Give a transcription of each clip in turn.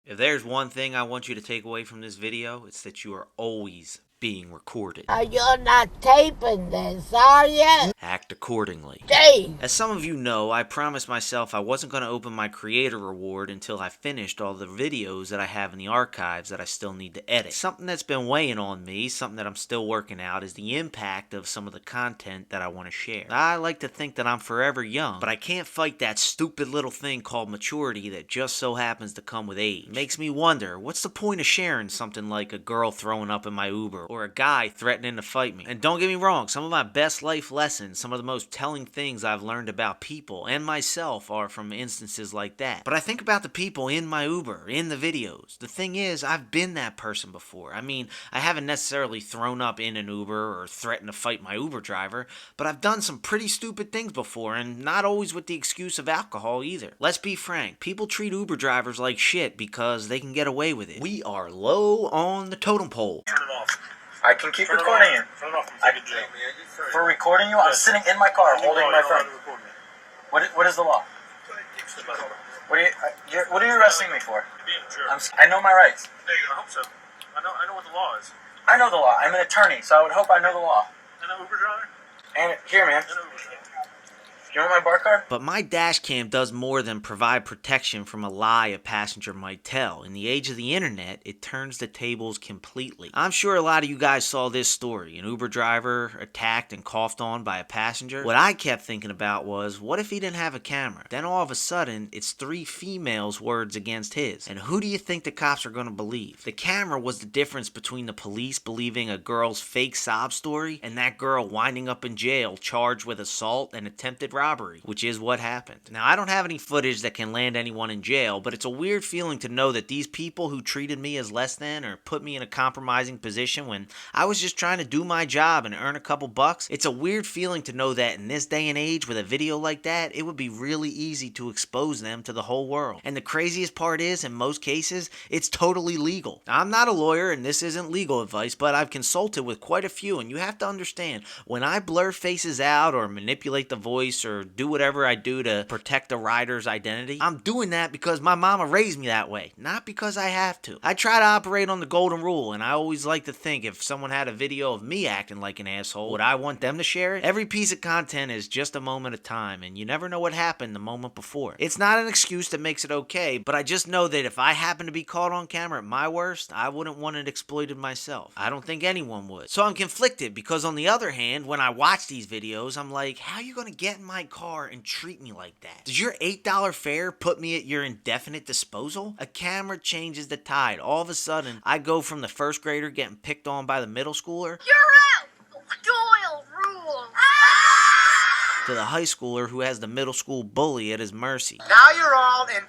If there's one thing I want you to take away from this video, it's that you are always being recorded. You're not taping this, are you? Act accordingly. Gee. As some of you know, I promised myself I wasn't going to open my creator reward until I finished all the videos that I have in the archives that I still need to edit. Something that's been weighing on me, something that I'm still working out, is the impact of some of the content that I want to share. I like to think that I'm forever young, but I can't fight that stupid little thing called maturity that just so happens to come with age. It makes me wonder, what's the point of sharing something like a girl throwing up in my Uber or a guy threatening to fight me? And don't get me wrong, some of my best life lessons, some of the most telling things I've learned about people and myself are from instances like that. But I think about the people in my Uber, in the videos. The thing is, I've been that person before. I mean, I haven't necessarily thrown up in an Uber or threatened to fight my Uber driver, but I've done some pretty stupid things before, and not always with the excuse of alcohol either. Let's be frank, people treat Uber drivers like shit because they can get away with it. We are low on the totem pole. Turn it off. I can keep recording you. Turn it off. For recording you, I'm sitting in my car holding my phone. What is the law? What are you arresting me for? I know my rights. I hope so. I know what the law is. I know the law. I'm an attorney, so I would hope I know the law. And an Uber driver? And here, man. And an Uber driver. You want my bar card? But my dash cam does more than provide protection from a lie a passenger might tell. In the age of the internet, it turns the tables completely. I'm sure a lot of you guys saw this story. An Uber driver attacked and coughed on by a passenger. What I kept thinking about was, what if he didn't have a camera? Then all of a sudden, it's 3 females' words against his. And who do you think the cops are going to believe? The camera was the difference between the police believing a girl's fake sob story and that girl winding up in jail charged with assault and attempted robbery, which is what happened. Now, I don't have any footage that can land anyone in jail, but it's a weird feeling to know that these people who treated me as less than or put me in a compromising position when I was just trying to do my job and earn a couple bucks, it's a weird feeling to know that in this day and age with a video like that, it would be really easy to expose them to the whole world. And the craziest part is, in most cases, it's totally legal. Now, I'm not a lawyer and this isn't legal advice, but I've consulted with quite a few, and you have to understand, when I blur faces out or manipulate the voice or do whatever I do to protect the rider's identity, I'm doing that because my mama raised me that way, not because I have to. I try to operate on the golden rule, and I always like to think if someone had a video of me acting like an asshole, would I want them to share it? Every piece of content is just a moment of time, and you never know what happened the moment before. It's not an excuse that makes it okay, but I just know that if I happen to be caught on camera at my worst, I wouldn't want it exploited myself. I don't think anyone would. So I'm conflicted because on the other hand, when I watch these videos, I'm like, how are you gonna get in my car and treat me like that? Does your $8 fare put me at your indefinite disposal? A camera changes the tide. All of a sudden, I go from the first grader getting picked on by the middle schooler You're out! Doyle rule! to the high schooler who has the middle school bully at his mercy. Now you're all in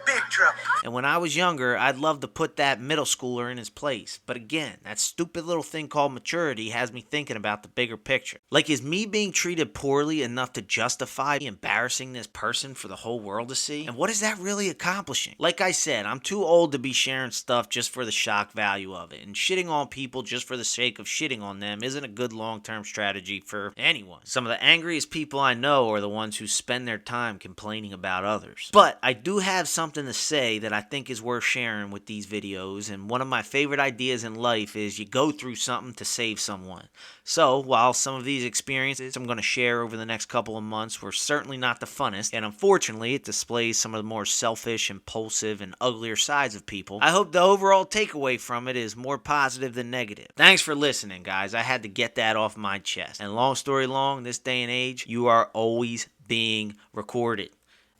big trouble. And when I was younger, I'd love to put that middle schooler in his place. But again, that stupid little thing called maturity has me thinking about the bigger picture. Like, is me being treated poorly enough to justify embarrassing this person for the whole world to see? And what is that really accomplishing? Like I said, I'm too old to be sharing stuff just for the shock value of it. And shitting on people just for the sake of shitting on them isn't a good long-term strategy for anyone. Some of the angriest people I know are the ones who spend their time complaining about others. But I do have something to say that I think is worth sharing with these videos, and one of my favorite ideas in life is you go through something to save someone. So while some of these experiences I'm going to share over the next couple of months were certainly not the funnest, and unfortunately it displays some of the more selfish, impulsive, and uglier sides of people, I hope the overall takeaway from it is more positive than negative. Thanks for listening, guys. I had to get that off my chest. And long story long, this day and age, you are always being recorded.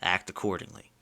Act accordingly.